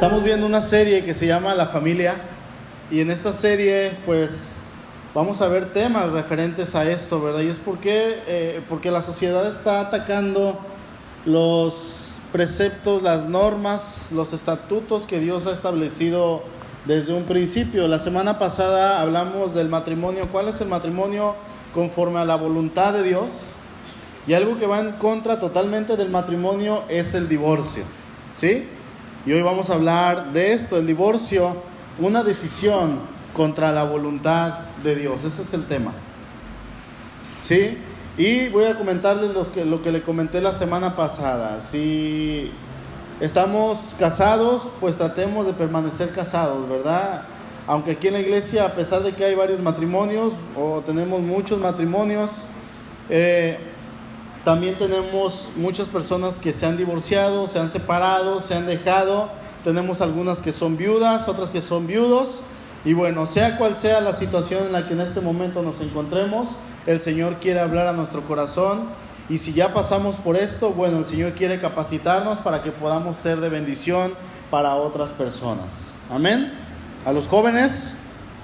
Estamos viendo una serie que se llama La Familia, y en esta serie pues vamos a ver temas referentes a esto, ¿verdad? Y es porque la sociedad está atacando los preceptos, las normas, los estatutos que Dios ha establecido desde un principio. La semana pasada hablamos del matrimonio. ¿Cuál es el matrimonio conforme a la voluntad de Dios? Y algo que va en contra totalmente del matrimonio es el divorcio, ¿sí? Y hoy vamos a hablar de esto, el divorcio, una decisión contra la voluntad de Dios. Ese es el tema, ¿sí? Y voy a comentarles lo que le comenté la semana pasada. Si estamos casados, pues tratemos de permanecer casados, ¿verdad? Aunque aquí en la iglesia, a pesar de que hay varios matrimonios, o tenemos muchos matrimonios, también tenemos muchas personas que se han divorciado, se han separado, se han dejado. Tenemos algunas que son viudas, otras que son viudos. Y bueno, sea cual sea la situación en la que en este momento nos encontremos, el Señor quiere hablar a nuestro corazón. Y si ya pasamos por esto, bueno, el Señor quiere capacitarnos para que podamos ser de bendición para otras personas. Amén. A los jóvenes,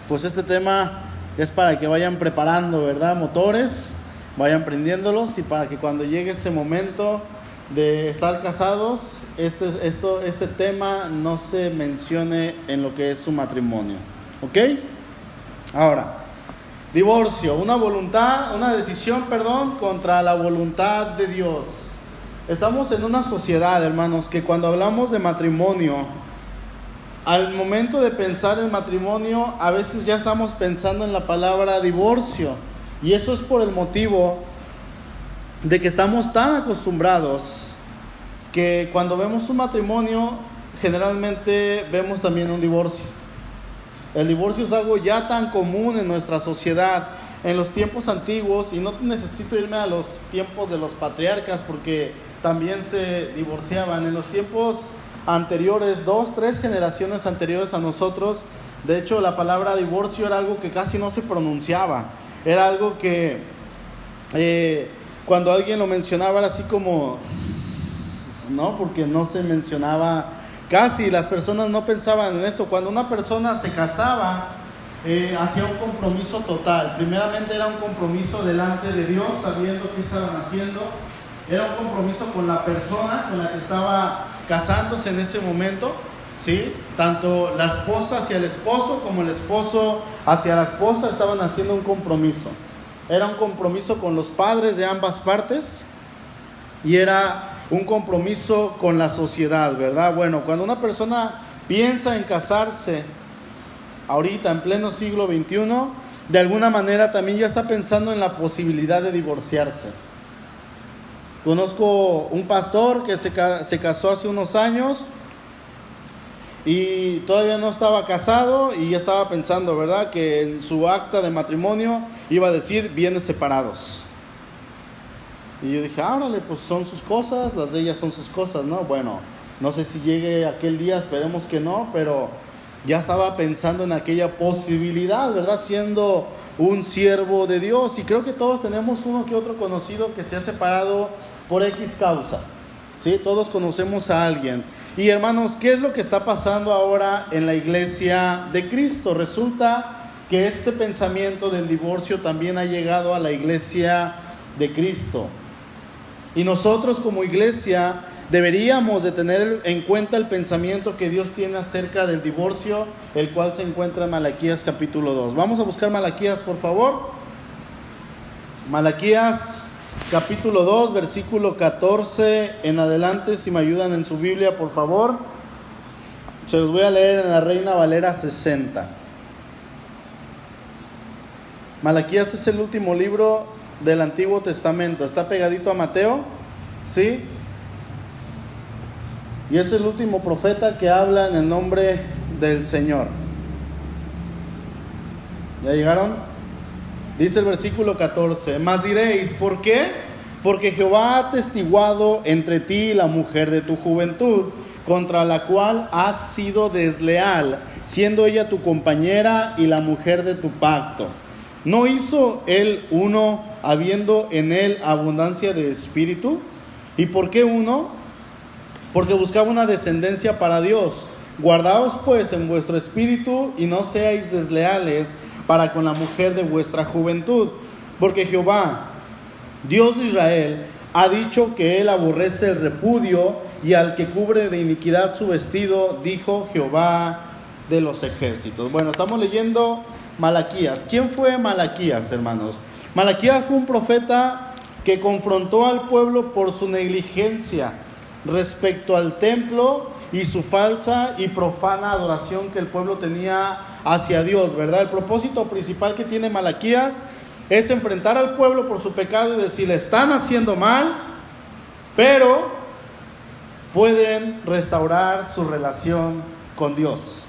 pues este tema es para que vayan preparando, ¿verdad? Motores, vayan prendiéndolos, y para que cuando llegue ese momento de estar casados, este tema no se mencione en lo que es su matrimonio. ¿Ok? Ahora, divorcio, una decisión contra la voluntad de Dios. Estamos en una sociedad, hermanos, que cuando hablamos de matrimonio, al momento de pensar en matrimonio, a veces ya estamos pensando en la palabra divorcio. Y eso es por el motivo de que estamos tan acostumbrados que cuando vemos un matrimonio, generalmente vemos también un divorcio. El divorcio es algo ya tan común en nuestra sociedad. En los tiempos antiguos, y no necesito irme a los tiempos de los patriarcas porque también se divorciaban. En los tiempos anteriores, 2, 3 generaciones anteriores a nosotros, de hecho la palabra divorcio era algo que casi no se pronunciaba. Era algo que cuando alguien lo mencionaba era así como, ¿no? Porque no se mencionaba casi, las personas no pensaban en esto. Cuando una persona se casaba, hacía un compromiso total. Primeramente era un compromiso delante de Dios, sabiendo qué estaban haciendo. Era un compromiso con la persona con la que estaba casándose en ese momento, ¿sí? Tanto la esposa hacia el esposo como el esposo hacia la esposa estaban haciendo un compromiso. Era un compromiso con los padres de ambas partes y era un compromiso con la sociedad, ¿verdad? Bueno, cuando una persona piensa en casarse ahorita en pleno siglo XXI, de alguna manera también ya está pensando en la posibilidad de divorciarse. Conozco un pastor que se casó hace unos años y todavía no estaba casado y ya estaba pensando, ¿verdad?, que en su acta de matrimonio iba a decir bienes separados. Y yo dije, órale, pues son sus cosas, las de ellas son sus cosas, ¿no? Bueno, no sé si llegue aquel día, esperemos que no, pero ya estaba pensando en aquella posibilidad, ¿verdad?, siendo un siervo de Dios. Y creo que todos tenemos uno que otro conocido que se ha separado por X causa, ¿sí? Todos conocemos a alguien. Y hermanos, ¿qué es lo que está pasando ahora en la iglesia de Cristo? Resulta que este pensamiento del divorcio también ha llegado a la iglesia de Cristo. Y nosotros como iglesia deberíamos de tener en cuenta el pensamiento que Dios tiene acerca del divorcio, el cual se encuentra en Malaquías capítulo 2. Vamos a buscar Malaquías, por favor. Malaquías capítulo 2, versículo 14 en adelante, si me ayudan en su Biblia, por favor. Se los voy a leer en la Reina Valera 60. Malaquías es el último libro del Antiguo Testamento. Está pegadito a Mateo, ¿sí? Y es el último profeta que habla en el nombre del Señor. ¿Ya llegaron? Dice el versículo 14, mas diréis, ¿por qué? Porque Jehová ha atestiguado entre ti la mujer de tu juventud, contra la cual has sido desleal, siendo ella tu compañera y la mujer de tu pacto. ¿No hizo él uno, habiendo en él abundancia de espíritu? ¿Y por qué uno? Porque buscaba una descendencia para Dios, Guardaos pues en vuestro espíritu y no seáis desleales para con la mujer de vuestra juventud, porque Jehová, Dios de Israel, ha dicho que él aborrece el repudio y al que cubre de iniquidad su vestido, dijo Jehová de los ejércitos. Bueno, estamos leyendo Malaquías. ¿Quién fue Malaquías, hermanos? Malaquías fue un profeta que confrontó al pueblo por su negligencia respecto al templo y su falsa y profana adoración que el pueblo tenía hacia Dios, ¿verdad? El propósito principal que tiene Malaquías es enfrentar al pueblo por su pecado y decirle, están haciendo mal, pero pueden restaurar su relación con Dios.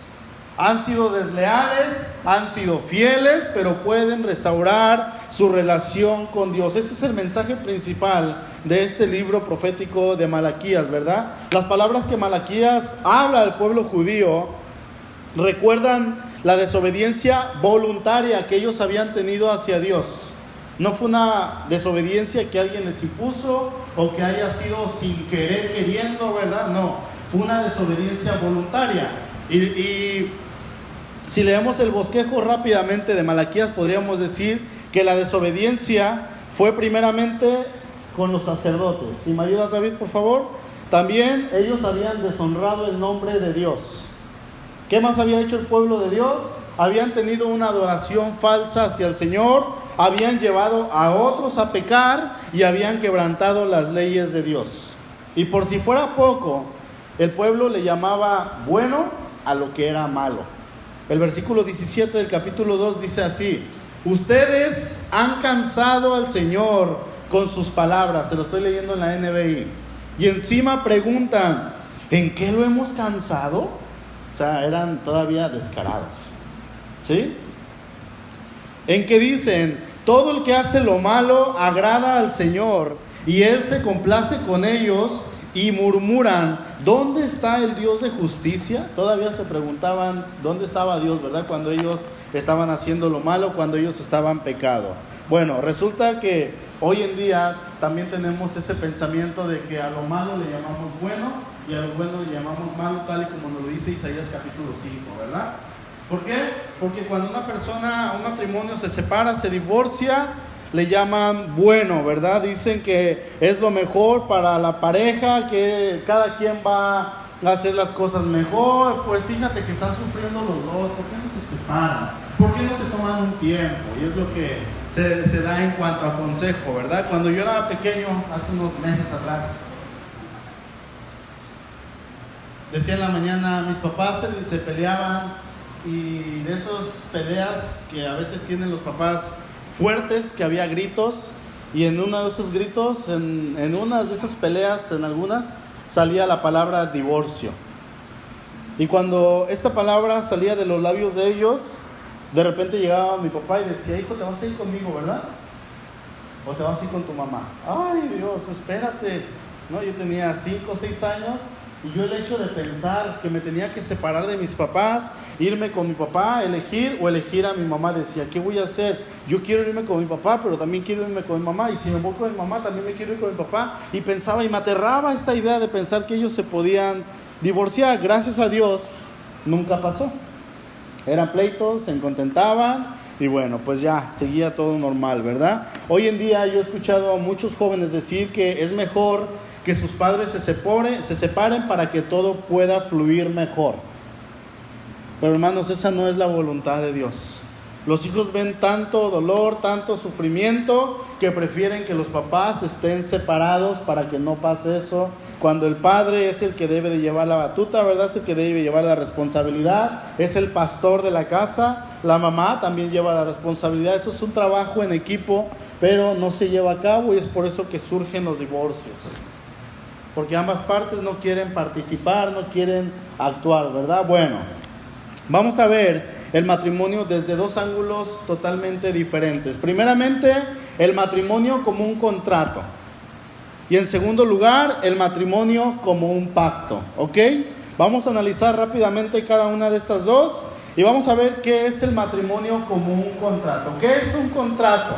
Han sido desleales, han sido fieles, pero pueden restaurar su relación con Dios. Ese es el mensaje principal de este libro profético de Malaquías, ¿verdad? Las palabras que Malaquías habla al pueblo judío recuerdan la desobediencia voluntaria que ellos habían tenido hacia Dios. No fue una desobediencia que alguien les impuso o que haya sido sin querer queriendo, ¿verdad? No, fue una desobediencia voluntaria. Y si leemos el bosquejo rápidamente de Malaquías, podríamos decir que la desobediencia fue primeramente con los sacerdotes. Si me ayudas, David, por favor. También ellos habían deshonrado el nombre de Dios. ¿Qué más había hecho el pueblo de Dios? Habían tenido una adoración falsa hacia el Señor, habían llevado a otros a pecar y habían quebrantado las leyes de Dios. Y por si fuera poco, el pueblo le llamaba bueno a lo que era malo. El versículo 17 del capítulo 2 dice así: ustedes han cansado al Señor con sus palabras. Se lo estoy leyendo en la NBI. Y encima preguntan, ¿en qué lo hemos cansado? O sea, eran todavía descarados, ¿sí? En que dicen, todo el que hace lo malo agrada al Señor, y Él se complace con ellos, y murmuran, ¿dónde está el Dios de justicia? Todavía se preguntaban, ¿dónde estaba Dios, verdad? Cuando ellos estaban haciendo lo malo, cuando ellos estaban pecado. Bueno, resulta que hoy en día también tenemos ese pensamiento de que a lo malo le llamamos bueno, y a lo bueno le llamamos malo, tal y como nos lo dice Isaías capítulo 5, ¿verdad? ¿Por qué? Porque cuando una persona, un matrimonio se separa, se divorcia, le llaman bueno, ¿verdad? Dicen que es lo mejor para la pareja, que cada quien va a hacer las cosas mejor. Pues fíjate que están sufriendo los dos, ¿por qué no se separan? ¿Por qué no se toman un tiempo? Y es lo que se da en cuanto a consejo, ¿verdad? Cuando yo era pequeño, hace unos meses atrás, decía en la mañana, mis papás se peleaban, y de esas peleas que a veces tienen los papás fuertes, que había gritos, y en uno de esos gritos, en una de esas peleas, en algunas, salía la palabra divorcio. Y cuando esta palabra salía de los labios de ellos, de repente llegaba mi papá y decía, hijo, te vas a ir conmigo, ¿verdad? O te vas a ir con tu mamá. Ay, Dios, espérate. No, yo tenía 5 o 6 años, y yo el hecho de pensar que me tenía que separar de mis papás, irme con mi papá, elegir a mi mamá, decía, ¿qué voy a hacer? Yo quiero irme con mi papá, pero también quiero irme con mi mamá, y si me voy con mi mamá, también me quiero ir con mi papá. Y pensaba, y me aterraba esta idea de pensar que ellos se podían divorciar. Gracias a Dios, nunca pasó. Eran pleitos, se contentaban, y bueno, pues ya, seguía todo normal, ¿verdad? Hoy en día yo he escuchado a muchos jóvenes decir que es mejor que sus padres se separen para que todo pueda fluir mejor. Pero hermanos, esa no es la voluntad de Dios. Los hijos ven tanto dolor, tanto sufrimiento, que prefieren que los papás estén separados para que no pase eso, cuando el padre es el que debe de llevar la batuta, ¿verdad? Es el que debe llevar la responsabilidad, es el pastor de la casa, la mamá también lleva la responsabilidad. Eso es un trabajo en equipo, pero no se lleva a cabo, y es por eso que surgen los divorcios. Porque ambas partes no quieren participar, no quieren actuar, ¿verdad? Bueno, vamos a ver el matrimonio desde dos ángulos totalmente diferentes. Primeramente, el matrimonio como un contrato. Y en segundo lugar, el matrimonio como un pacto, ¿ok? Vamos a analizar rápidamente cada una de estas dos y vamos a ver qué es el matrimonio como un contrato. ¿Qué es un contrato?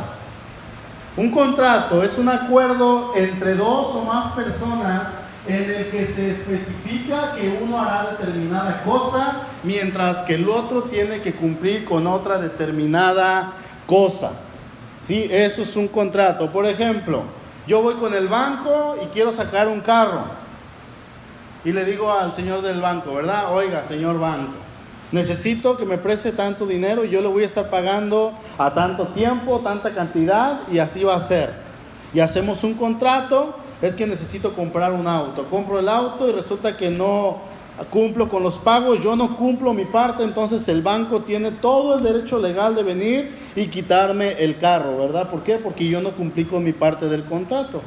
Un contrato es un acuerdo entre dos o más personas en el que se especifica que uno hará determinada cosa, mientras que el otro tiene que cumplir con otra determinada cosa. ¿Sí? Eso es un contrato. Por ejemplo, yo voy con el banco y quiero sacar un carro. Y le digo al señor del banco, ¿verdad? Oiga, señor banco, necesito que me preste tanto dinero y yo le voy a estar pagando a tanto tiempo, tanta cantidad, y así va a ser. Y hacemos un contrato. Es que necesito comprar un auto. Compro el auto y resulta que no cumplo con los pagos, yo no cumplo mi parte, entonces el banco tiene todo el derecho legal de venir y quitarme el carro, ¿verdad? ¿Por qué? Porque yo no cumplí con mi parte del contrato.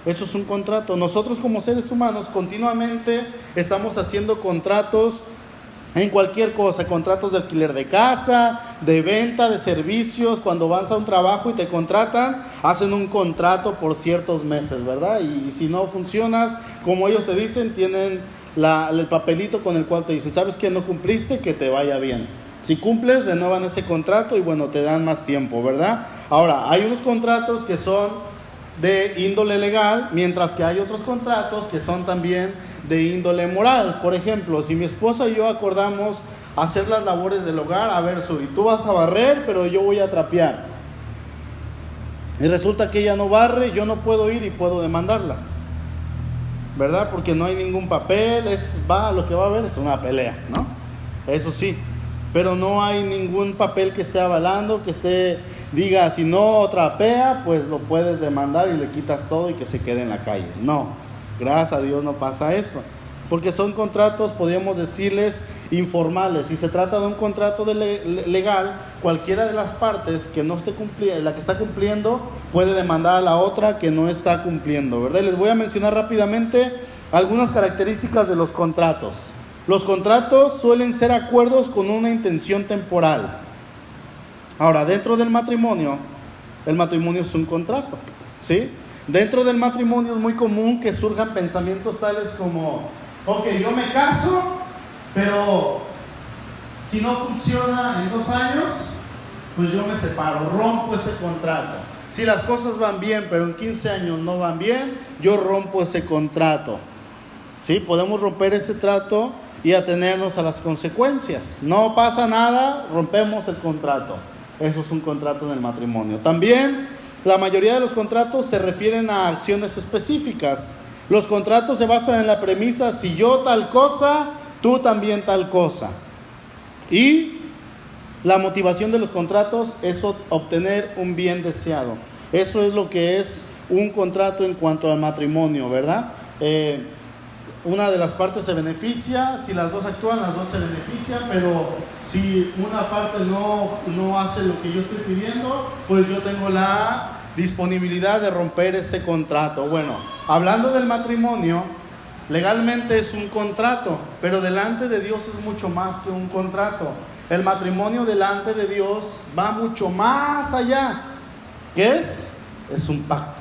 Eso es un contrato. Nosotros como seres humanos continuamente estamos haciendo contratos en cualquier cosa, contratos de alquiler de casa, de venta, de servicios. Cuando vas a un trabajo y te contratan, hacen un contrato por ciertos meses, ¿verdad? Y si no funcionas como ellos te dicen, tienen el papelito con el cual te dicen, ¿sabes qué? No cumpliste, que te vaya bien. Si cumples, renuevan ese contrato y bueno, te dan más tiempo, ¿verdad? Ahora, hay unos contratos que son de índole legal, mientras que hay otros contratos que son también de índole moral. Por ejemplo, si mi esposa y yo acordamos hacer las labores del hogar, a ver, Suri, tú vas a barrer, pero yo voy a trapear. Y resulta que ella no barre, yo no puedo ir y puedo demandarla, ¿verdad? Porque no hay ningún papel, lo que va a haber es una pelea, ¿no? Eso sí, pero no hay ningún papel que esté avalando, diga, si no trapea, pues lo puedes demandar y le quitas todo y que se quede en la calle. No, gracias a Dios no pasa eso, porque son contratos, podríamos decirles, informales. Si se trata de un contrato legal, cualquiera de las partes que no esté cumpliendo, la que está cumpliendo, puede demandar a la otra que no está cumpliendo, ¿verdad? Les voy a mencionar rápidamente algunas características de los contratos. Los contratos suelen ser acuerdos con una intención temporal. Ahora, dentro del matrimonio, el matrimonio es un contrato, ¿sí? Dentro del matrimonio es muy común que surjan pensamientos tales como, ok, yo me caso, pero si no funciona en 2 años, pues yo me separo, rompo ese contrato. Si las cosas van bien, pero en 15 años no van bien, yo rompo ese contrato. ¿Sí? Podemos romper ese trato y atenernos a las consecuencias. No pasa nada, rompemos el contrato. Eso es un contrato en el matrimonio. También la mayoría de los contratos se refieren a acciones específicas. Los contratos se basan en la premisa, si yo tal cosa, tú también tal cosa. Y la motivación de los contratos es obtener un bien deseado. Eso es lo que es un contrato en cuanto al matrimonio, ¿verdad? Una de las partes se beneficia, si las dos actúan, las dos se benefician, pero si una parte no hace lo que yo estoy pidiendo, pues yo tengo la disponibilidad de romper ese contrato. Bueno, hablando del matrimonio, legalmente es un contrato, pero delante de Dios es mucho más que un contrato. El matrimonio delante de Dios va mucho más allá. ¿Qué es? Es un pacto.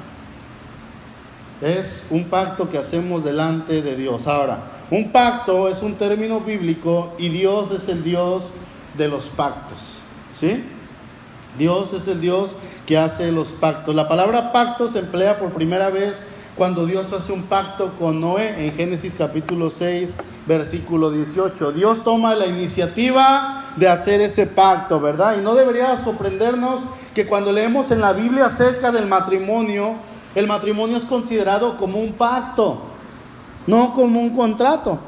Es un pacto que hacemos delante de Dios. Ahora, un pacto es un término bíblico y Dios es el Dios de los pactos, ¿sí? Dios es el Dios que hace los pactos. La palabra pacto se emplea por primera vez cuando Dios hace un pacto con Noé en Génesis capítulo 6, versículo 18. Dios toma la iniciativa de hacer ese pacto, ¿verdad? Y no debería sorprendernos que cuando leemos en la Biblia acerca del matrimonio, el matrimonio es considerado como un pacto, no como un contrato,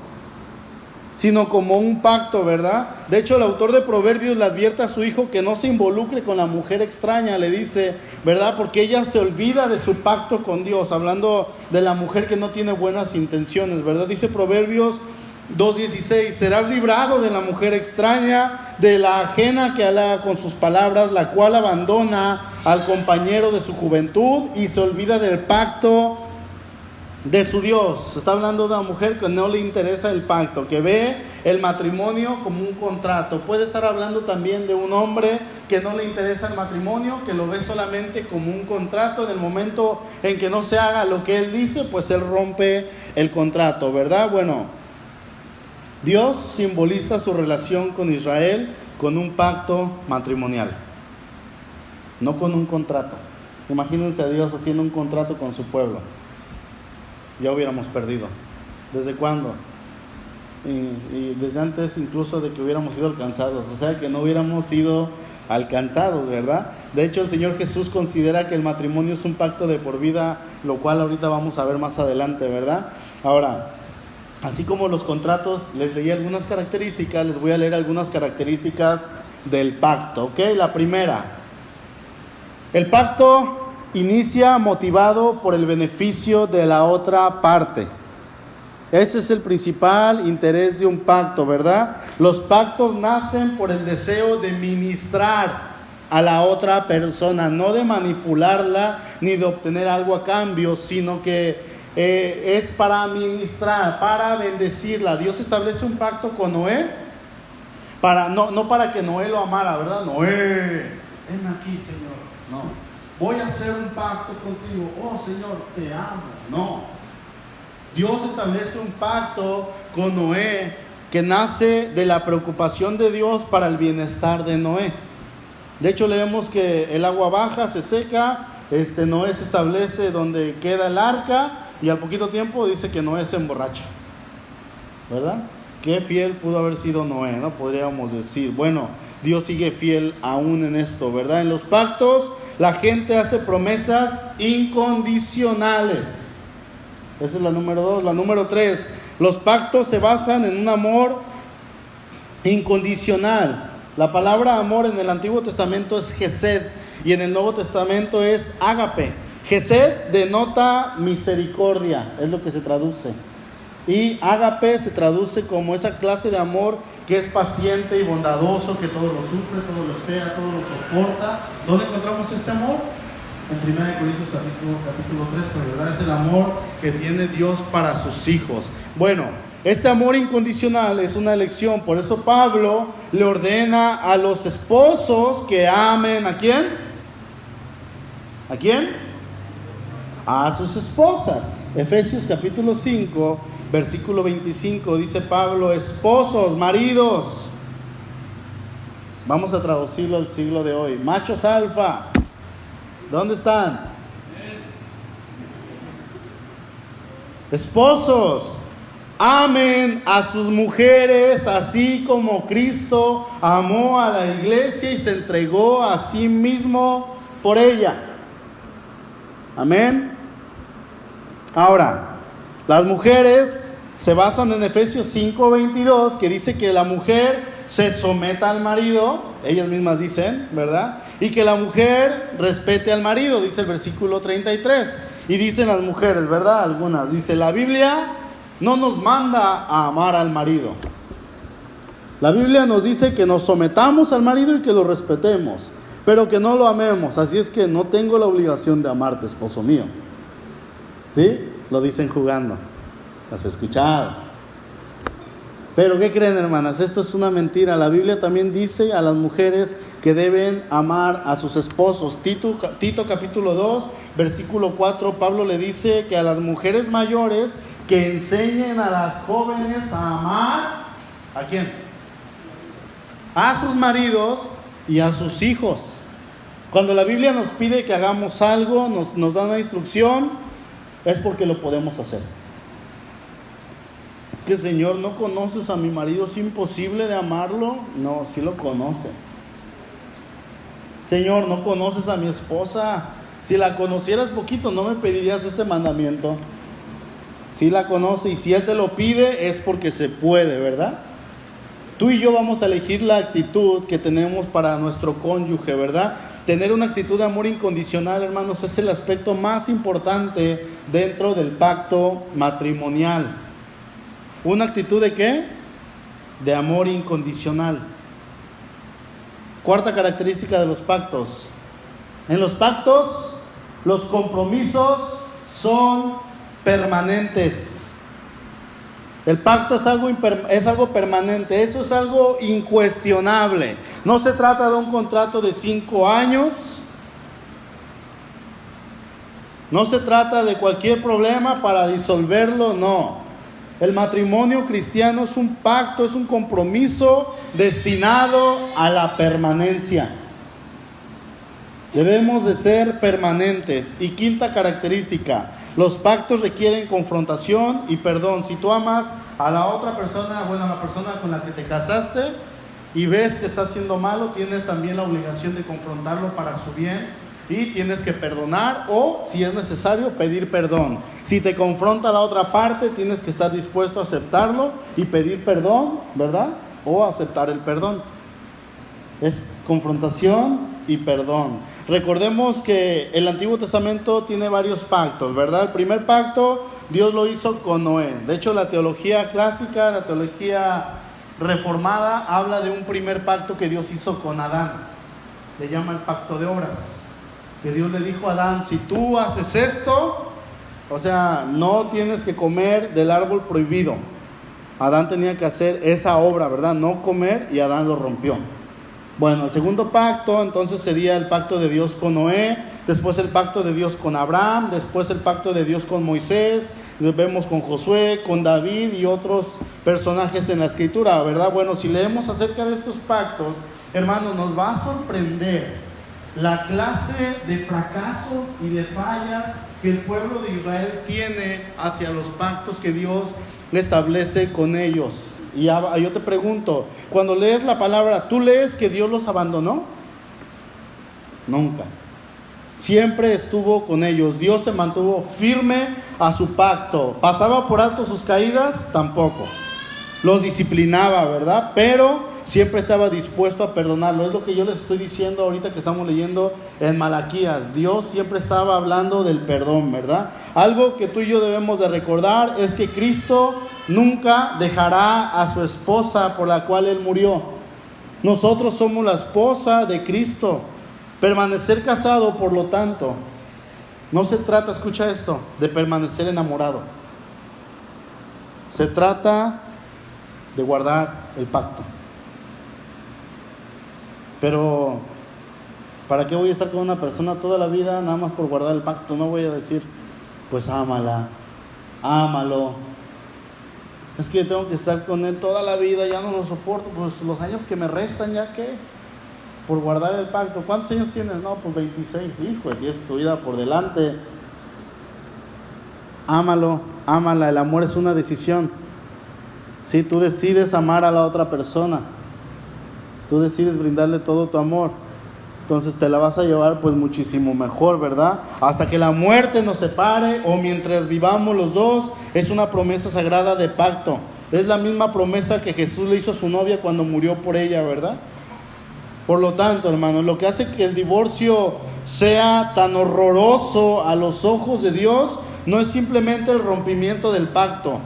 sino como un pacto, ¿verdad? De hecho, el autor de Proverbios le advierte a su hijo que no se involucre con la mujer extraña, le dice, ¿verdad? Porque ella se olvida de su pacto con Dios, hablando de la mujer que no tiene buenas intenciones, ¿verdad? Dice Proverbios 2:16, serás librado de la mujer extraña, de la ajena que halaga con sus palabras, la cual abandona al compañero de su juventud y se olvida del pacto de su Dios. Está hablando de una mujer que no le interesa el pacto, que ve el matrimonio como un contrato. Puede estar hablando también de un hombre que no le interesa el matrimonio, que lo ve solamente como un contrato. En el momento en que no se haga lo que él dice, pues él rompe el contrato, ¿verdad? Bueno, Dios simboliza su relación con Israel con un pacto matrimonial, no con un contrato. Imagínense a Dios haciendo un contrato con su pueblo. ya hubiéramos perdido. ¿Desde cuándo? Y desde antes incluso de que hubiéramos sido alcanzados, o sea que no hubiéramos sido alcanzados, ¿verdad? De hecho, el Señor Jesús considera que el matrimonio es un pacto de por vida, lo cual ahorita vamos a ver más adelante, ¿verdad? Ahora, así como los contratos, les leí algunas características, les voy a leer algunas características del pacto, ¿ok? La primera, el pacto inicia motivado por el beneficio de la otra parte. Ese es el principal interés de un pacto, ¿verdad? Los pactos nacen por el deseo de ministrar a la otra persona, no de manipularla ni de obtener algo a cambio, sino que es para ministrar, para bendecirla. Dios establece un pacto con Noé, no para que Noé lo amara, ¿verdad? Noé, ven aquí, Señor. No, voy a hacer un pacto contigo. Oh, Señor, te amo. No. Dios establece un pacto con Noé que nace de la preocupación de Dios para el bienestar de Noé. De hecho, leemos que el agua baja, se seca, Noé se establece donde queda el arca y al poquito tiempo dice que Noé se emborracha, ¿verdad? Qué fiel pudo haber sido Noé, ¿no? Podríamos decir. Bueno, Dios sigue fiel aún en esto, ¿verdad? En los pactos la gente hace promesas incondicionales. Esa es la número 2. La número 3, los pactos se basan en un amor incondicional. La palabra amor en el Antiguo Testamento es Gesed y en el Nuevo Testamento es ágape. Gesed denota misericordia, es lo que se traduce. Y ágape se traduce como esa clase de amor que es paciente y bondadoso, que todo lo sufre, todo lo espera, todo lo soporta. ¿Dónde encontramos este amor? En 1 Corintios capítulo 13, ¿verdad? Es el amor que tiene Dios para sus hijos. Bueno, este amor incondicional es una elección. Por eso Pablo le ordena a los esposos que amen ¿a quién? ¿A quién? A sus esposas. Efesios capítulo 5, versículo 25, dice Pablo: esposos, maridos. Vamos a traducirlo al siglo de hoy. Machos alfa, ¿dónde están? Esposos, amen a sus mujeres así como Cristo amó a la iglesia y se entregó a sí mismo por ella. Amén. Ahora, las mujeres se basan en Efesios 5:22, que dice que la mujer se someta al marido, ellas mismas dicen, ¿verdad? Y que la mujer respete al marido, dice el versículo 33. Y dicen las mujeres, ¿verdad? Algunas, dice la Biblia no nos manda a amar al marido. La Biblia nos dice que nos sometamos al marido y que lo respetemos, pero que no lo amemos. Así es que no tengo la obligación de amarte, esposo mío. ¿Sí? Lo dicen jugando. ¿Has escuchado? Pero ¿qué creen, hermanas? Esto es una mentira. La Biblia también dice a las mujeres que deben amar a sus esposos. Tito capítulo 2, versículo 4, Pablo le dice que a las mujeres mayores que enseñen a las jóvenes a amar, ¿a quién? A sus maridos y a sus hijos. Cuando la Biblia nos pide que hagamos algo, nos da una instrucción, es porque lo podemos hacer. Que Señor, ¿no conoces a mi marido? ¿Es imposible de amarlo? No, sí lo conoce. Señor, ¿no conoces a mi esposa? Si la conocieras poquito, no me pedirías este mandamiento. Si la conoce y si Él te lo pide, es porque se puede, ¿verdad? Tú y yo vamos a elegir la actitud que tenemos para nuestro cónyuge, ¿verdad? Tener una actitud de amor incondicional, hermanos, es el aspecto más importante dentro del pacto matrimonial. ¿Una actitud de qué? De amor incondicional. Cuarta característica de los pactos. En los pactos, los compromisos son permanentes. El pacto es algo permanente, eso es algo incuestionable. No se trata de un contrato de 5 años. No se trata de cualquier problema para disolverlo, no. El matrimonio cristiano es un pacto, es un compromiso destinado a la permanencia. Debemos de ser permanentes. Y quinta característica, los pactos requieren confrontación y perdón. Si tú amas a la otra persona, bueno, a la persona con la que te casaste, y ves que está haciendo malo, tienes también la obligación de confrontarlo para su bien, y tienes que perdonar o, si es necesario, pedir perdón. Si te confronta la otra parte, tienes que estar dispuesto a aceptarlo y pedir perdón, ¿verdad? O aceptar el perdón. Es confrontación y perdón. Recordemos que el Antiguo Testamento tiene varios pactos, ¿verdad? El primer pacto Dios lo hizo con Noé. De hecho, la teología clásica, la teología reformada, habla de un primer pacto que Dios hizo con Adán. Le llama el pacto de obras. Que Dios le dijo a Adán, si tú haces esto, o sea, no tienes que comer del árbol prohibido. Adán tenía que hacer esa obra, ¿verdad? No comer, y Adán lo rompió. Bueno, el segundo pacto entonces sería el pacto de Dios con Noé, después el pacto de Dios con Abraham, después el pacto de Dios con Moisés, lo vemos con Josué, con David y otros personajes en la Escritura, ¿verdad? Bueno, si leemos acerca de estos pactos, hermanos, nos va a sorprender la clase de fracasos y de fallas que el pueblo de Israel tiene hacia los pactos que Dios establece con ellos. Y yo te pregunto, cuando lees la palabra, ¿tú lees que Dios los abandonó? Nunca. Siempre estuvo con ellos. Dios se mantuvo firme a su pacto. ¿Pasaba por alto sus caídas? Tampoco. Los disciplinaba, ¿verdad? Pero siempre estaba dispuesto a perdonarlo. Es lo que yo les estoy diciendo ahorita que estamos leyendo en Malaquías. Dios siempre estaba hablando del perdón, ¿verdad? Algo que tú y yo debemos de recordar es que Cristo nunca dejará a su esposa por la cual Él murió. Nosotros somos la esposa de Cristo. Permanecer casado, por lo tanto, no se trata, escucha esto, de permanecer enamorado. Se trata de guardar el pacto. Pero, ¿para qué voy a estar con una persona toda la vida nada más por guardar el pacto? No voy a decir, pues ámala, ámalo. Es que yo tengo que estar con él toda la vida, ya no lo soporto, pues los años que me restan, ¿ya qué? Por guardar el pacto. ¿Cuántos años tienes? No, pues 26, hijo, tienes tu vida por delante. Ámalo, ámala, el amor es una decisión. Si tú decides amar a la otra persona, tú decides brindarle todo tu amor, entonces te la vas a llevar pues muchísimo mejor, ¿verdad? Hasta que la muerte nos separe o mientras vivamos los dos. Es una promesa sagrada de pacto. Es la misma promesa que Jesús le hizo a su novia cuando murió por ella, ¿verdad? Por lo tanto, hermanos, lo que hace que el divorcio sea tan horroroso a los ojos de Dios no es simplemente el rompimiento del pacto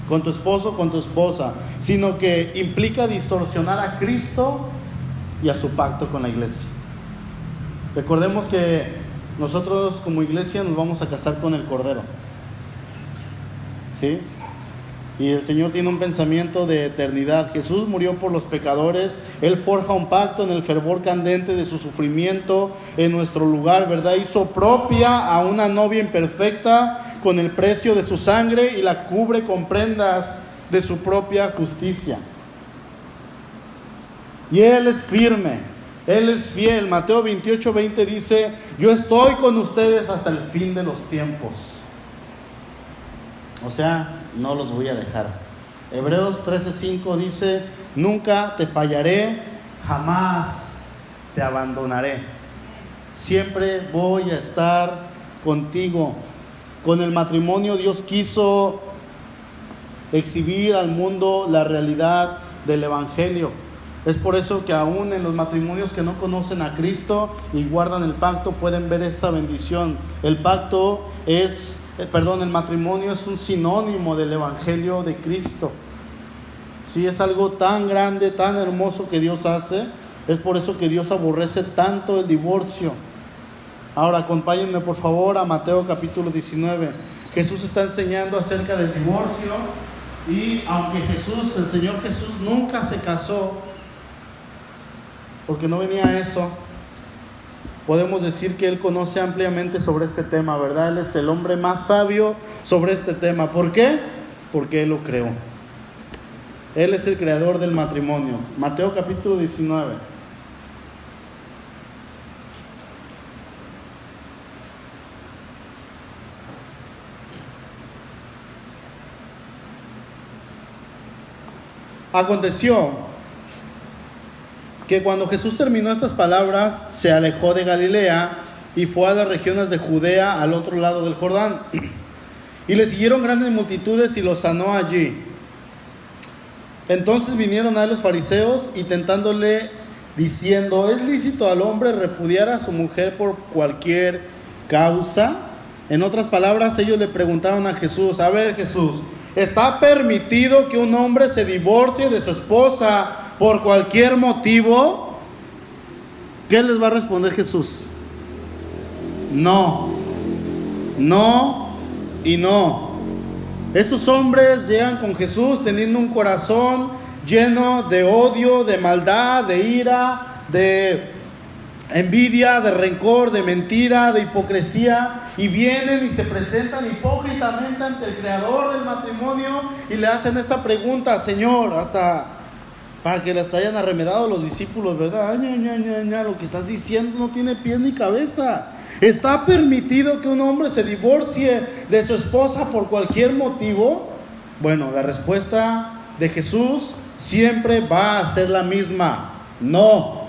con tu esposo, con tu esposa, sino que implica distorsionar a Cristo y a su pacto con la iglesia. Recordemos que nosotros como iglesia nos vamos a casar con el Cordero, ¿sí? Y el Señor tiene un pensamiento de eternidad. Jesús murió por los pecadores. Él forja un pacto en el fervor candente de su sufrimiento en nuestro lugar, ¿verdad? Hizo propia a una novia imperfecta con el precio de su sangre y la cubre con prendas de su propia justicia. Y Él es firme, Él es fiel. Mateo 28:20 dice, yo estoy con ustedes hasta el fin de los tiempos. O sea, no los voy a dejar. Hebreos 13:5 dice, nunca te fallaré, jamás te abandonaré. Siempre voy a estar contigo. Con el matrimonio Dios quiso exhibir al mundo la realidad del Evangelio. Es por eso que aún en los matrimonios que no conocen a Cristo y guardan el pacto pueden ver esta bendición. El matrimonio es un sinónimo del Evangelio de Cristo. Sí, es algo tan grande, tan hermoso que Dios hace. Es por eso que Dios aborrece tanto el divorcio. Ahora, acompáñenme por favor a Mateo capítulo 19. Jesús está enseñando acerca del divorcio y aunque el Señor Jesús nunca se casó, porque no venía a eso, podemos decir que Él conoce ampliamente sobre este tema, ¿verdad? Él es el hombre más sabio sobre este tema. ¿Por qué? Porque Él lo creó. Él es el creador del matrimonio. Mateo capítulo 19. Aconteció que cuando Jesús terminó estas palabras, se alejó de Galilea y fue a las regiones de Judea, al otro lado del Jordán. Y le siguieron grandes multitudes y los sanó allí. Entonces vinieron a él los fariseos y tentándole, diciendo: ¿es lícito al hombre repudiar a su mujer por cualquier causa? En otras palabras, ellos le preguntaron a Jesús: a ver, Jesús, ¿está permitido que un hombre se divorcie de su esposa por cualquier motivo? ¿Qué les va a responder Jesús? No, no y no. Estos hombres llegan con Jesús teniendo un corazón lleno de odio, de maldad, de ira, de envidia, de rencor, de mentira, de hipocresía, y vienen y se presentan hipócritamente ante el creador del matrimonio y le hacen esta pregunta: Señor, hasta para que les hayan arremedado los discípulos, ¿verdad? Lo que estás diciendo no tiene pies ni cabeza. ¿Está permitido que un hombre se divorcie de su esposa por cualquier motivo? Bueno, la respuesta de Jesús siempre va a ser la misma: no.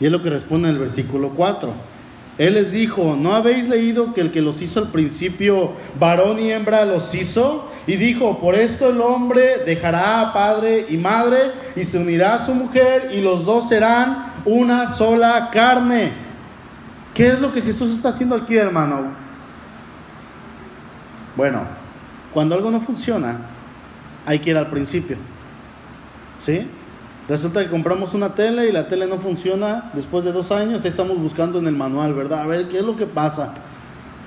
Y es lo que responde en el versículo 4. Él les dijo: ¿no habéis leído que el que los hizo al principio, varón y hembra los hizo? Y dijo: por esto el hombre dejará a padre y madre y se unirá a su mujer, y los dos serán una sola carne. ¿Qué es lo que Jesús está haciendo aquí, hermano? Bueno, cuando algo no funciona, hay que ir al principio, ¿sí? Resulta que compramos una tele y la tele no funciona después de 2 años. Ahí estamos buscando en el manual, ¿verdad? A ver, ¿qué es lo que pasa?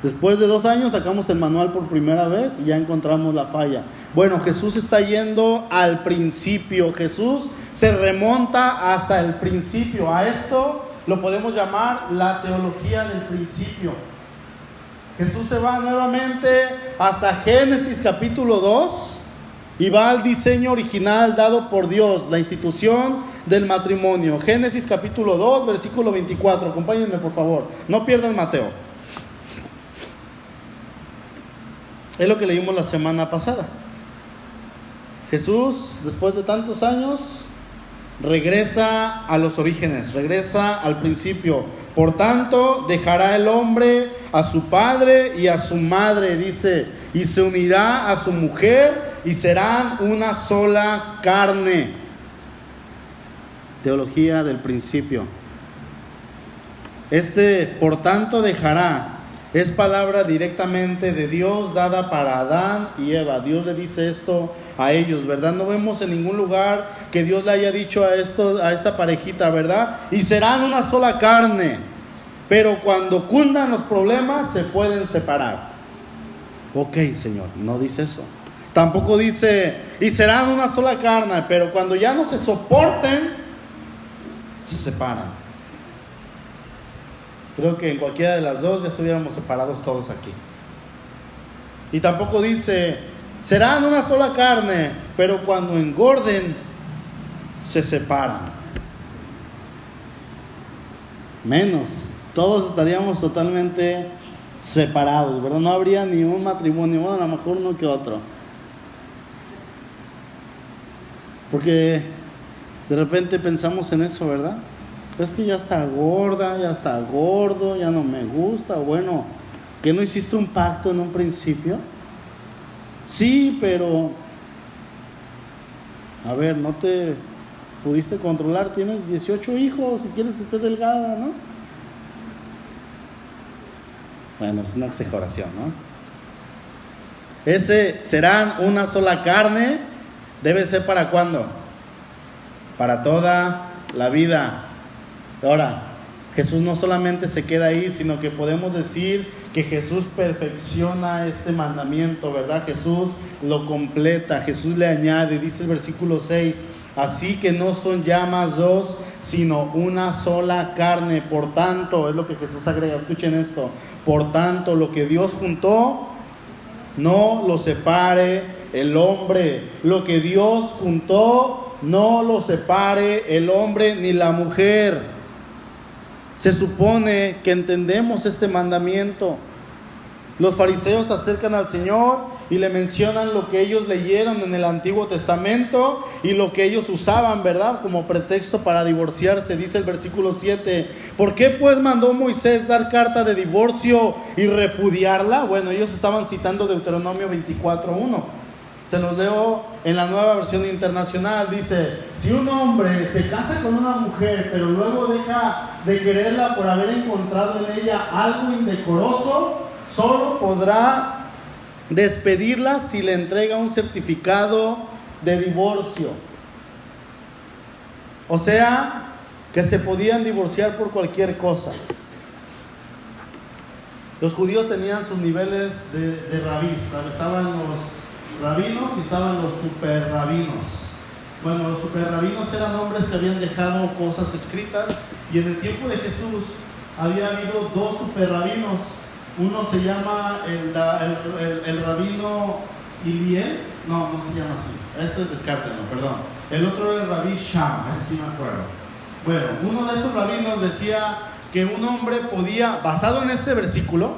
Después de 2 años sacamos el manual por primera vez y ya encontramos la falla. Bueno, Jesús está yendo al principio. Jesús se remonta hasta el principio. A esto lo podemos llamar la teología del principio. Jesús se va nuevamente hasta Génesis capítulo 2 y va al diseño original dado por Dios, la institución del matrimonio. Génesis capítulo 2, versículo 24. Acompáñenme, por favor. No pierdan Mateo. Es lo que leímos la semana pasada. Jesús, después de tantos años, regresa a los orígenes, regresa al principio. Por tanto, dejará el hombre a su padre y a su madre, dice, y se unirá a su mujer y serán una sola carne. Teología del principio. Por tanto dejará, es palabra directamente de Dios dada para Adán y Eva. Dios le dice esto a ellos, ¿verdad? No vemos en ningún lugar que Dios le haya dicho a esta parejita, ¿verdad? Y serán una sola carne, pero cuando cundan los problemas se pueden separar. Ok, Señor, no dice eso. Tampoco dice, y serán una sola carne, pero cuando ya no se soporten, se separan. Creo que en cualquiera de las dos ya estuviéramos separados todos aquí. Y tampoco dice, serán una sola carne, pero cuando engorden, se separan. Menos, todos estaríamos totalmente separados, ¿verdad? No habría ni un matrimonio, bueno, a lo mejor uno que otro. Porque de repente pensamos en eso, ¿verdad? Es que ya está gorda, ya está gordo, ya no me gusta. Bueno, ¿que no hiciste un pacto en un principio? Sí, pero a ver, no te pudiste controlar, tienes 18 hijos y quieres que esté delgada, ¿no? Bueno, es una exageración, ¿no? Ese serán una sola carne, debe ser ¿para cuándo? Para toda la vida. Ahora, Jesús no solamente se queda ahí, sino que podemos decir que Jesús perfecciona este mandamiento, ¿verdad? Jesús lo completa, Jesús le añade, dice el versículo 6, así que no son ya más dos, sino una sola carne. Por tanto, es lo que Jesús agrega, escuchen esto, por tanto, lo que Dios juntó, no lo separe el hombre. Lo que Dios juntó, no lo separe el hombre ni la mujer. Se supone que entendemos este mandamiento. Los fariseos se acercan al Señor y le mencionan lo que ellos leyeron en el Antiguo Testamento y lo que ellos usaban, ¿verdad?, como pretexto para divorciarse. Dice el versículo 7, ¿por qué pues mandó Moisés dar carta de divorcio y repudiarla? Bueno, ellos estaban citando Deuteronomio 24:1. Se los leo en la Nueva Versión Internacional. Dice: si un hombre se casa con una mujer, pero luego deja de quererla por haber encontrado en ella algo indecoroso, solo podrá despedirla si le entrega un certificado de divorcio. O sea, que se podían divorciar por cualquier cosa. Los judíos tenían sus niveles de rabís. Estaban los rabinos y estaban los super rabinos. Bueno, los super rabinos eran hombres que habían dejado cosas escritas, y en el tiempo de Jesús había habido dos super rabinos. Uno se llama el rabino Iliel, no se llama así, ese descártenlo, perdón. El otro era el rabí Sham, ese sí me acuerdo. Bueno, uno de estos rabinos decía que un hombre podía, basado en este versículo,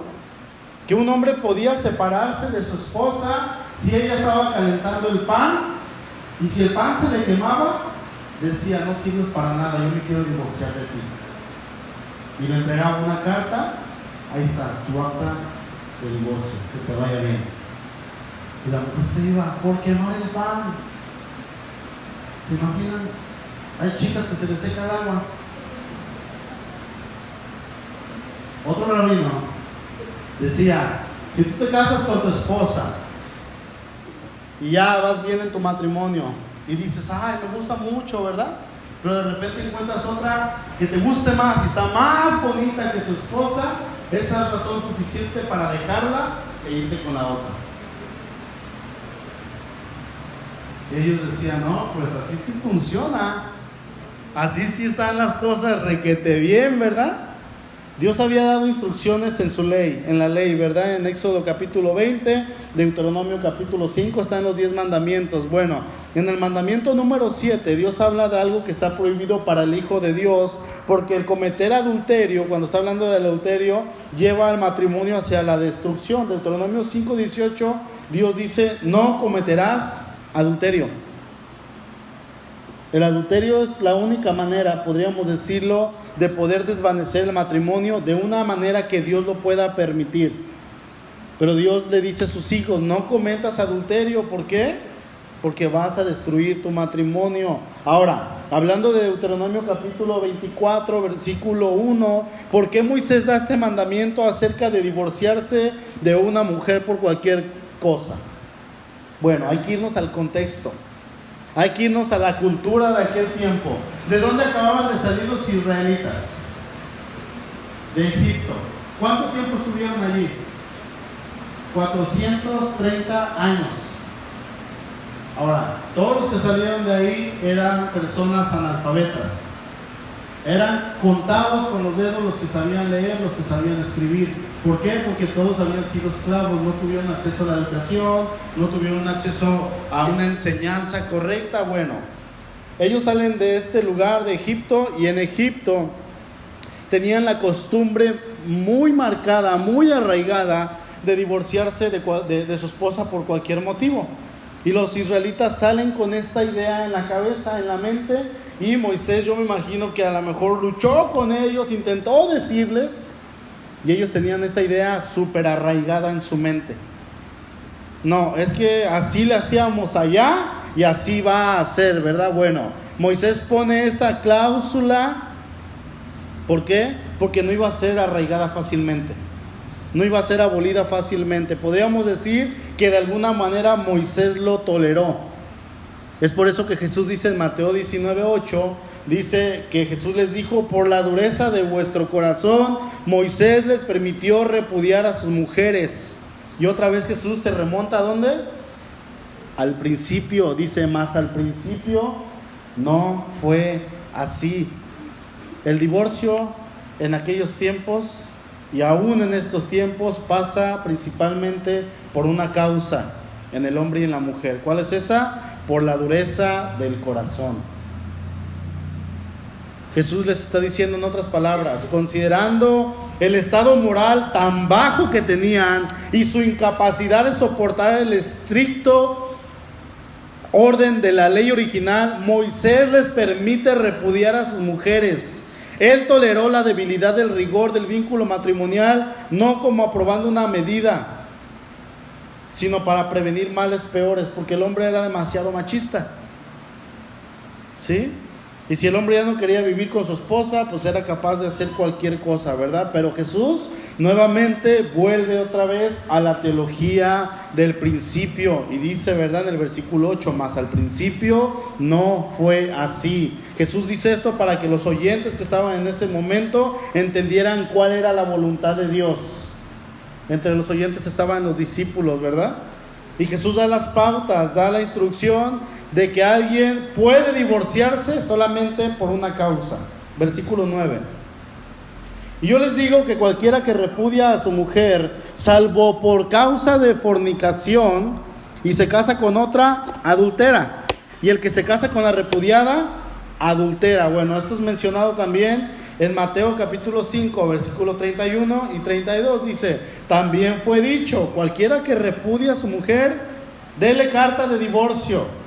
que un hombre podía separarse de su esposa si ella estaba calentando el pan, y si el pan se le quemaba, decía: no sirves para nada, yo me quiero divorciar de ti. Y le entregaba una carta: ahí está, tu acta de divorcio, que te vaya bien. Y la mujer se iba: porque no hay pan. ¿Se imaginan? Hay chicas que se les seca el agua. Otro rabino decía: si tú te casas con tu esposa y ya vas bien en tu matrimonio y dices: ay, me gusta mucho, ¿verdad? Pero de repente encuentras otra que te guste más y está más bonita que tu esposa, esa es razón suficiente para dejarla e irte con la otra. Y ellos decían: no, pues así sí funciona, así sí están las cosas requete bien, ¿verdad? Dios había dado instrucciones en su ley, en la ley, ¿verdad? En Éxodo capítulo 20, Deuteronomio capítulo 5 están los 10 mandamientos. Bueno, en el mandamiento número 7, Dios habla de algo que está prohibido para el Hijo de Dios, porque el cometer adulterio, cuando está hablando del adulterio, lleva al matrimonio hacia la destrucción. Deuteronomio 5:18, Dios dice: no cometerás adulterio. El adulterio es la única manera, podríamos decirlo, de poder desvanecer el matrimonio de una manera que Dios lo pueda permitir. Pero Dios le dice a sus hijos: no cometas adulterio. ¿Por qué? Porque vas a destruir tu matrimonio. Ahora, hablando de Deuteronomio capítulo 24, versículo 1, ¿por qué Moisés da este mandamiento acerca de divorciarse de una mujer por cualquier cosa? Bueno, hay que irnos al contexto. Hay que irnos a la cultura de aquel tiempo. ¿De dónde acababan de salir los israelitas? De Egipto. ¿Cuánto tiempo estuvieron allí? 430 años. Ahora, todos los que salieron de ahí eran personas analfabetas. Eran contados con los dedos los que sabían leer, los que sabían escribir. ¿Por qué? Porque todos habían sido esclavos, no tuvieron acceso a la educación, no tuvieron acceso a una enseñanza correcta. Bueno, ellos salen de este lugar de Egipto, y en Egipto tenían la costumbre muy marcada, muy arraigada, de divorciarse de su esposa por cualquier motivo. Y los israelitas salen con esta idea en la cabeza, en la mente, y Moisés, yo me imagino que a lo mejor luchó con ellos, intentó decirles, y ellos tenían esta idea súper arraigada en su mente. No, es que así le hacíamos allá y así va a ser, ¿verdad? Bueno, Moisés pone esta cláusula. ¿Por qué? Porque no iba a ser arraigada fácilmente. No iba a ser abolida fácilmente. Podríamos decir que de alguna manera Moisés lo toleró. Es por eso que Jesús dice en Mateo 19:8, dice que Jesús les dijo: por la dureza de vuestro corazón, Moisés les permitió repudiar a sus mujeres. Y otra vez Jesús se remonta ¿a dónde? Al principio. Dice: más al principio no fue así. El divorcio en aquellos tiempos y aún en estos tiempos pasa principalmente por una causa en el hombre y en la mujer. ¿Cuál es esa? Por la dureza del corazón. Jesús les está diciendo en otras palabras, considerando el estado moral tan bajo que tenían y su incapacidad de soportar el estricto orden de la ley original, Moisés les permite repudiar a sus mujeres. Él toleró la debilidad del rigor del vínculo matrimonial, no como aprobando una medida, sino para prevenir males peores, porque el hombre era demasiado machista. ¿Sí? Y si el hombre ya no quería vivir con su esposa, pues era capaz de hacer cualquier cosa, ¿verdad? Pero Jesús nuevamente vuelve otra vez a la teología del principio y dice, ¿verdad? En el versículo 8, más al principio no fue así. Jesús dice esto para que los oyentes que estaban en ese momento entendieran cuál era la voluntad de Dios. Entre los oyentes estaban los discípulos, ¿verdad? Y Jesús da las pautas, da la instrucción de que alguien puede divorciarse solamente por una causa. Versículo 9. Y yo les digo que cualquiera que repudia a su mujer, salvo por causa de fornicación, y se casa con otra, adultera. Y el que se casa con la repudiada, adultera. Bueno, esto es mencionado también en Mateo capítulo 5, versículo 31 y 32. Dice, también fue dicho, cualquiera que repudia a su mujer, dele carta de divorcio.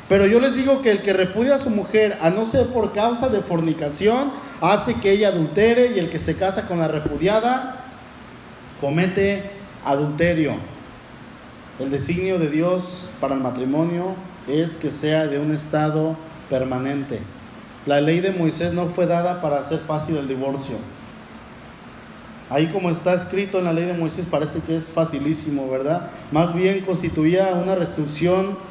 Pero yo les digo que el que repudia a su mujer, a no ser por causa de fornicación, hace que ella adultere, y el que se casa con la repudiada, comete adulterio. El designio de Dios para el matrimonio es que sea de un estado permanente. La ley de Moisés no fue dada para hacer fácil el divorcio. Ahí como está escrito en la ley de Moisés parece que es facilísimo, ¿verdad? Más bien constituía una restricción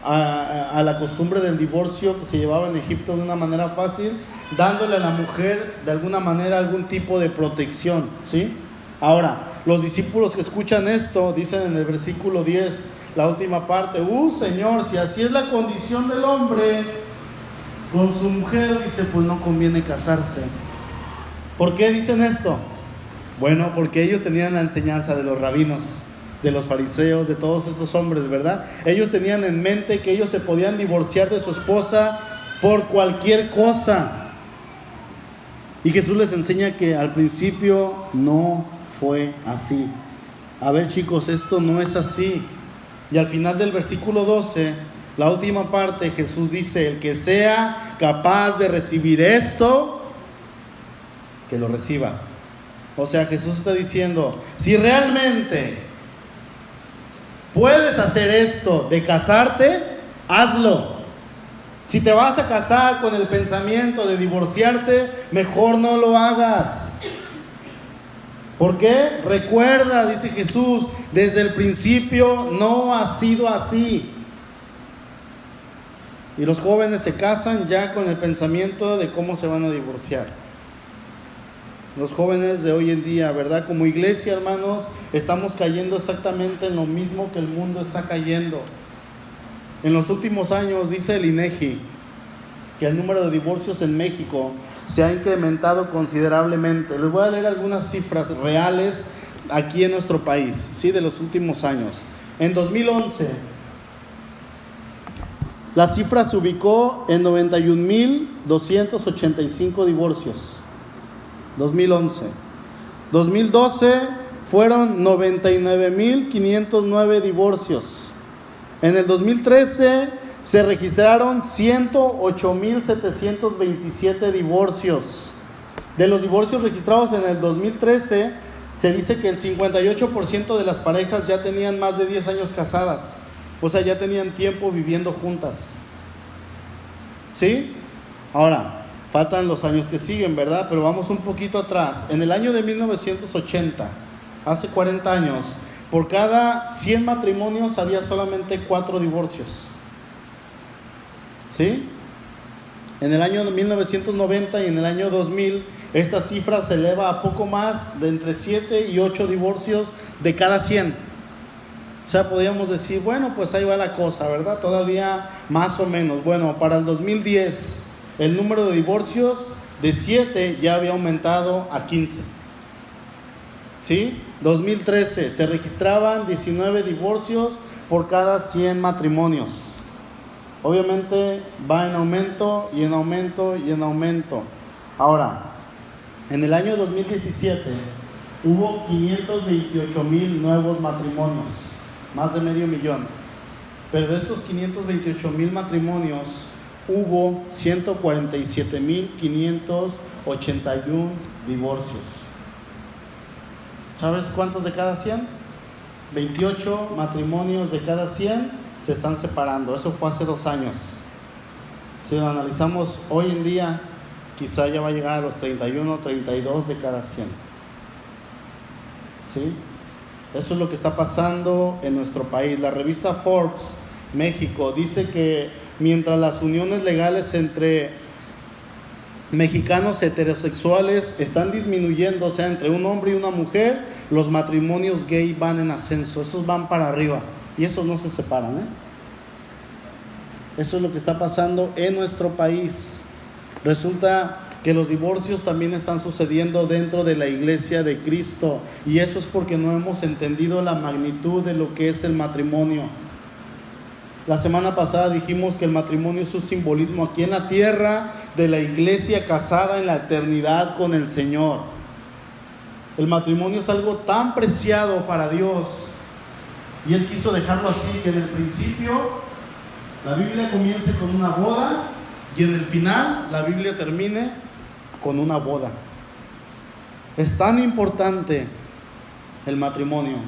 a la costumbre del divorcio que se llevaba en Egipto de una manera fácil, dándole a la mujer de alguna manera algún tipo de protección, ¿sí? Ahora, los discípulos que escuchan esto dicen en el versículo 10, la última parte, Señor, si así es la condición del hombre con su mujer, dice, pues no conviene casarse. ¿Por qué dicen esto? Bueno, porque ellos tenían la enseñanza de los rabinos, de los fariseos, de todos estos hombres, ¿verdad? Ellos tenían en mente que ellos se podían divorciar de su esposa por cualquier cosa. Y Jesús les enseña que al principio no fue así. A ver, chicos, esto no es así. Y al final del versículo 12, la última parte, Jesús dice, el que sea capaz de recibir esto, que lo reciba. O sea, Jesús está diciendo, si realmente puedes hacer esto de casarte, hazlo. Si te vas a casar con el pensamiento de divorciarte, mejor no lo hagas. ¿Por qué? Recuerda, dice Jesús, desde el principio no ha sido así. Y los jóvenes se casan ya con el pensamiento de cómo se van a divorciar. Los jóvenes de hoy en día, ¿verdad? Como iglesia, hermanos, estamos cayendo exactamente en lo mismo que el mundo está cayendo. En los últimos años, dice el INEGI, que el número de divorcios en México se ha incrementado considerablemente. Les voy a leer algunas cifras reales aquí en nuestro país, ¿sí? De los últimos años. En 2011, la cifra se ubicó en 91,285 divorcios. 2011. 2012 fueron 99,509 divorcios. En el 2013 se registraron 108,727 divorcios. De los divorcios registrados en el 2013, se dice que el 58% de las parejas ya tenían más de 10 años casadas. O sea, ya tenían tiempo viviendo juntas. ¿Sí? Ahora, faltan los años que siguen, ¿verdad? Pero vamos un poquito atrás. En el año de 1980, hace 40 años, por cada 100 matrimonios había solamente 4 divorcios. ¿Sí? En el año 1990 y en el año 2000, esta cifra se eleva a poco más de entre 7 y 8 divorcios de cada 100. O sea, podríamos decir, bueno, pues ahí va la cosa, ¿verdad? Todavía más o menos. Bueno, para el 2010... el número de divorcios de 7 ya había aumentado a 15. ¿Sí? 2013 se registraban 19 divorcios por cada 100 matrimonios. Obviamente va en aumento y en aumento y en aumento. Ahora, en el año 2017 hubo 528,000 nuevos matrimonios, más de 500,000. Pero de esos 528,000 matrimonios, hubo 147,581 divorcios. ¿Sabes cuántos de cada 100? 28 matrimonios de cada 100 se están separando. Eso fue hace 2 años. Si lo analizamos hoy en día, quizá ya va a llegar a los 31, 32 de cada 100. ¿Sí? Eso es lo que está pasando en nuestro país. La revista Forbes México dice que mientras las uniones legales entre mexicanos heterosexuales están disminuyendo, o sea, entre un hombre y una mujer, los matrimonios gay van en ascenso. Esos van para arriba y esos no se separan, Eso es lo que está pasando en nuestro país. Resulta que los divorcios también están sucediendo dentro de la iglesia de Cristo, y eso es porque no hemos entendido la magnitud de lo que es el matrimonio. La semana pasada dijimos que el matrimonio es un simbolismo aquí en la tierra de la iglesia casada en la eternidad con el Señor. El matrimonio es algo tan preciado para Dios, y Él quiso dejarlo así, que en el principio la Biblia comience con una boda y en el final la Biblia termine con una boda. Es tan importante el matrimonio.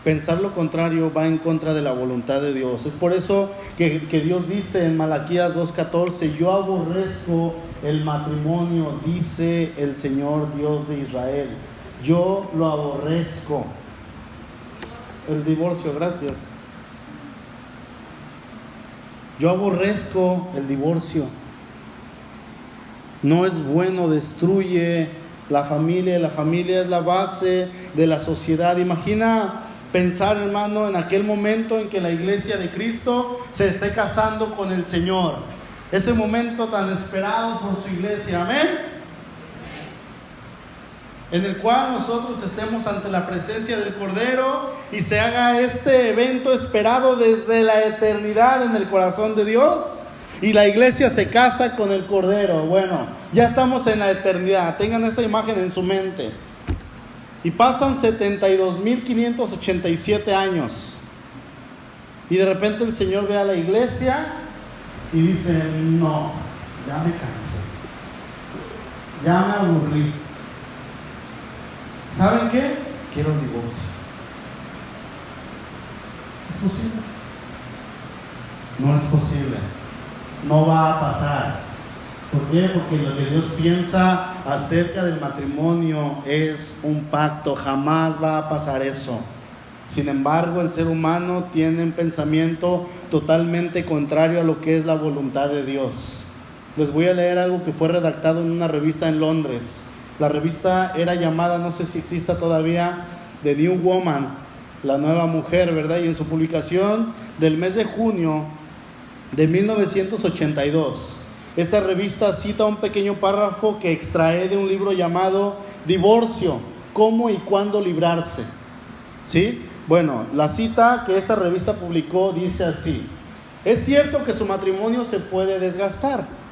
Pensar lo contrario va en contra de la voluntad de Dios. Es por eso que Dios dice en Malaquías 2:14: yo aborrezco el matrimonio, dice el Señor Dios de Israel. Yo lo aborrezco. El divorcio, gracias. Yo aborrezco el divorcio. No es bueno, destruye la familia. La familia es la base de la sociedad. Imagina pensar, hermano, en aquel momento en que la iglesia de Cristo se esté casando con el Señor. Ese momento tan esperado por su iglesia, amén. En el cual nosotros estemos ante la presencia del Cordero y se haga este evento esperado desde la eternidad en el corazón de Dios, y la iglesia se casa con el Cordero. Bueno, ya estamos en la eternidad, tengan esa imagen en su mente. Y pasan 72,587 años, y de repente el Señor ve a la iglesia y dice: no, ya me cansé, ya me aburrí. ¿Saben qué? Quiero un divorcio. ¿Es posible? No es posible. No va a pasar. ¿Por qué? Porque lo que Dios piensa acerca del matrimonio es un pacto. Jamás va a pasar eso. Sin embargo, el ser humano tiene un pensamiento totalmente contrario a lo que es la voluntad de Dios. Les voy a leer algo que fue redactado en una revista en Londres. La revista era llamada, no sé si exista todavía, The New Woman, la nueva mujer, ¿verdad? Y en su publicación del mes de junio de 1982, esta revista cita un pequeño párrafo que extrae de un libro llamado Divorcio, ¿cómo y cuándo librarse? ¿Sí? Bueno, la cita que esta revista publicó dice así: es cierto que su matrimonio se puede desgastar.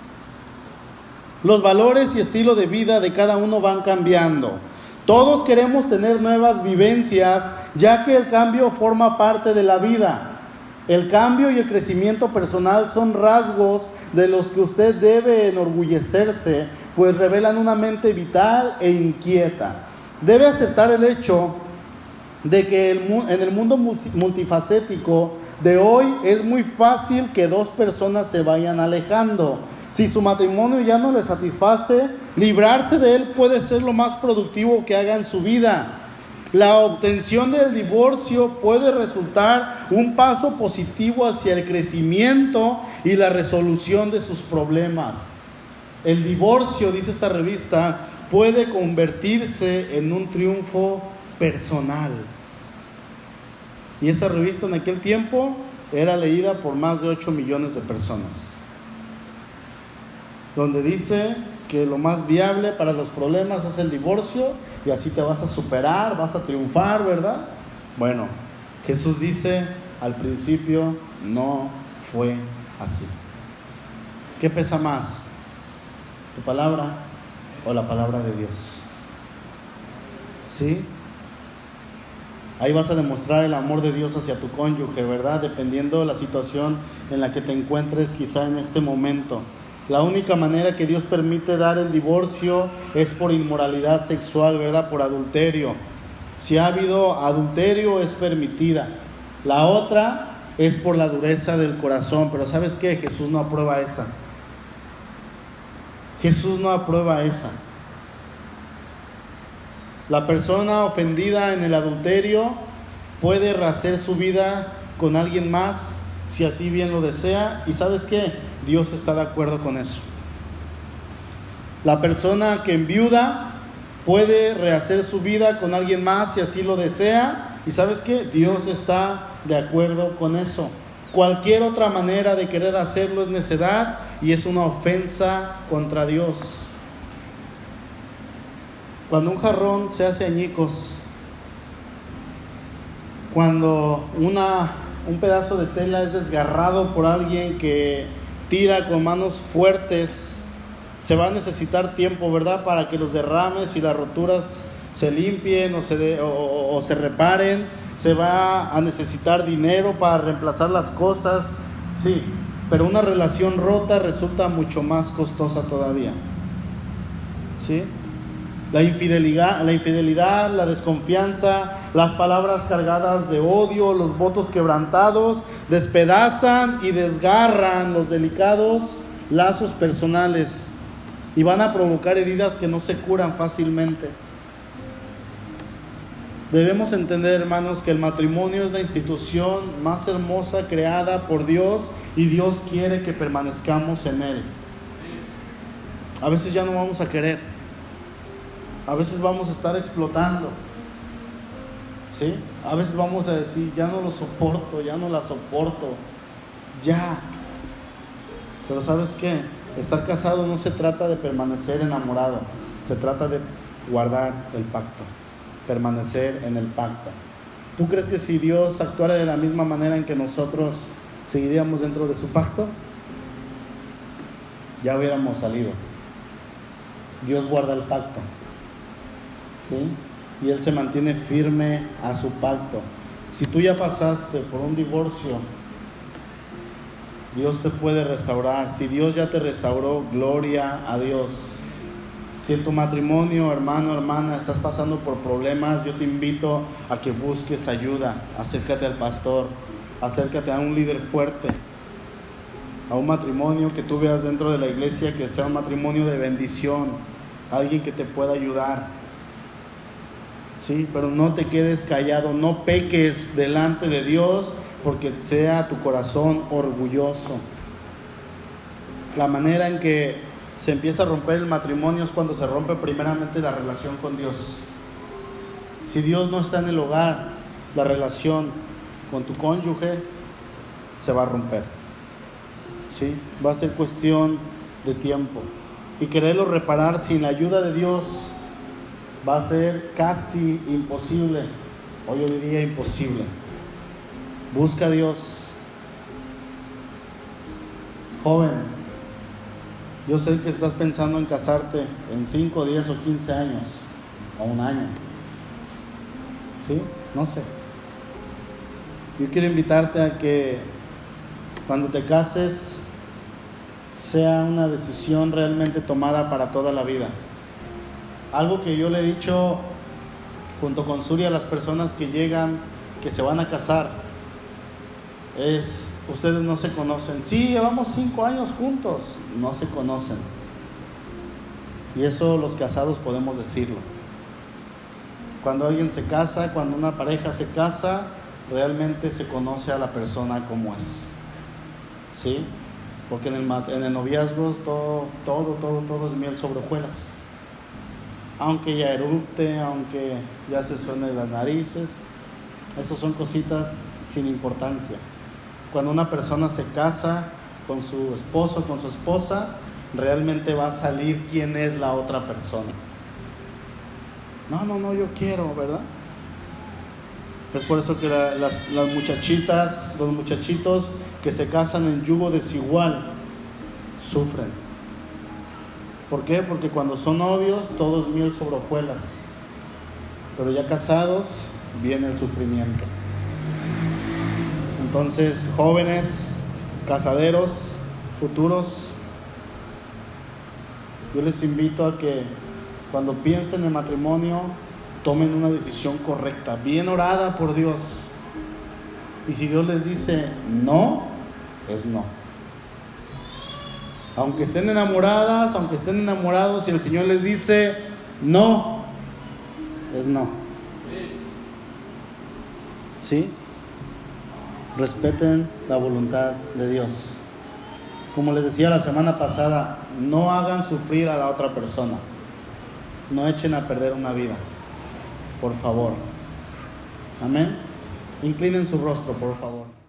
Los valores y estilo de vida de cada uno van cambiando. Todos queremos tener nuevas vivencias, ya que el cambio forma parte de la vida. El cambio y el crecimiento personal son rasgos de los que usted debe enorgullecerse, pues revelan una mente vital e inquieta. Debe aceptar el hecho de que en el mundo multifacético de hoy es muy fácil que dos personas se vayan alejando. Si su matrimonio ya no le satisface, librarse de él puede ser lo más productivo que haga en su vida. La obtención del divorcio puede resultar un paso positivo hacia el crecimiento y la resolución de sus problemas. El divorcio, dice esta revista, puede convertirse en un triunfo personal. Y esta revista en aquel tiempo era leída por más de 8 millones de personas. Donde dice que lo más viable para los problemas es el divorcio, y así te vas a superar, vas a triunfar, ¿verdad? Bueno, Jesús dice: al principio no fue así. ¿Qué pesa más? ¿Tu palabra o la palabra de Dios? ¿Sí? Ahí vas a demostrar el amor de Dios hacia tu cónyuge, ¿verdad? Dependiendo de la situación en la que te encuentres quizá en este momento. La única manera que Dios permite dar el divorcio es por inmoralidad sexual, ¿verdad? Por adulterio. Si ha habido adulterio es permitida. La otra es por la dureza del corazón, pero ¿sabes qué? Jesús no aprueba esa. Jesús no aprueba esa. La persona ofendida en el adulterio puede rehacer su vida con alguien más si así bien lo desea, y ¿sabes qué? Dios está de acuerdo con eso. La persona que enviuda puede rehacer su vida con alguien más si así lo desea, y ¿sabes qué? Dios está de acuerdo con eso. Cualquier otra manera de querer hacerlo es necedad y es una ofensa contra Dios. Cuando un jarrón se hace añicos, cuando un pedazo de tela es desgarrado por alguien que tira con manos fuertes, se va a necesitar tiempo, ¿verdad? Para que los derrames y las roturas se limpien o se reparen. Se va a necesitar dinero para reemplazar las cosas, sí, pero una relación rota resulta mucho más costosa todavía, ¿sí? La infidelidad, la desconfianza, las palabras cargadas de odio, los votos quebrantados, despedazan y desgarran los delicados lazos personales y van a provocar heridas que no se curan fácilmente. Debemos entender, hermanos, que el matrimonio es la institución más hermosa creada por Dios y Dios quiere que permanezcamos en él. A veces ya no vamos a querer. A veces vamos a estar explotando, ¿sí? A veces vamos a decir, ya no lo soporto, ya no la soporto, ya. Pero ¿sabes qué? Estar casado no se trata de permanecer enamorado, se trata de guardar el pacto, permanecer en el pacto. ¿Tú crees que si Dios actuara de la misma manera en que nosotros seguiríamos dentro de su pacto? Ya hubiéramos salido. Dios guarda el pacto, ¿sí? Y Él se mantiene firme a su pacto. Si tú ya pasaste por un divorcio, Dios te puede restaurar. Si Dios ya te restauró, gloria a Dios. Si en tu matrimonio, hermano, hermana, estás pasando por problemas, yo te invito a que busques ayuda. Acércate al pastor, acércate a un líder fuerte, a un matrimonio que tú veas dentro de la iglesia que sea un matrimonio de bendición, alguien que te pueda ayudar. Sí, pero no te quedes callado, no peques delante de Dios porque sea tu corazón orgulloso. La manera en que se empieza a romper el matrimonio es cuando se rompe primeramente la relación con Dios. Si Dios no está en el hogar, la relación con tu cónyuge se va a romper. ¿Sí? Va a ser cuestión de tiempo. Y quererlo reparar sin la ayuda de Dios va a ser casi imposible, o yo diría imposible. Busca a Dios. Joven, yo sé que estás pensando en casarte en 5, 10 o 15 años, o un año. ¿Sí? No sé. Yo quiero invitarte a que cuando te cases sea una decisión realmente tomada para toda la vida. Algo que yo le he dicho junto con Suri a las personas que llegan, que se van a casar, es: ustedes no se conocen. Sí, llevamos 5 años juntos, no se conocen. Y eso los casados podemos decirlo. Cuando alguien se casa, cuando una pareja se casa, realmente se conoce a la persona como es. ¿Sí? Porque en el noviazgo todo es miel sobre hojuelas. Aunque ya eructe, aunque ya se suene las narices, eso son cositas sin importancia. Cuando una persona se casa con su esposo, con su esposa, realmente va a salir quién es la otra persona. No, yo quiero, ¿verdad? Es por eso que las muchachitas, los muchachitos que se casan en yugo desigual, sufren. ¿Por qué? Porque cuando son novios todo es miel sobre hojuelas, pero ya casados viene el sufrimiento. Entonces, jóvenes, casaderos, futuros, yo les invito a que cuando piensen en matrimonio tomen una decisión correcta, bien orada por Dios. Y si Dios les dice no, es no. Aunque estén enamoradas, aunque estén enamorados, si el Señor les dice no, es no. ¿Sí? Respeten la voluntad de Dios. Como les decía la semana pasada, no hagan sufrir a la otra persona. No echen a perder una vida, por favor. Amén. Inclinen su rostro, por favor.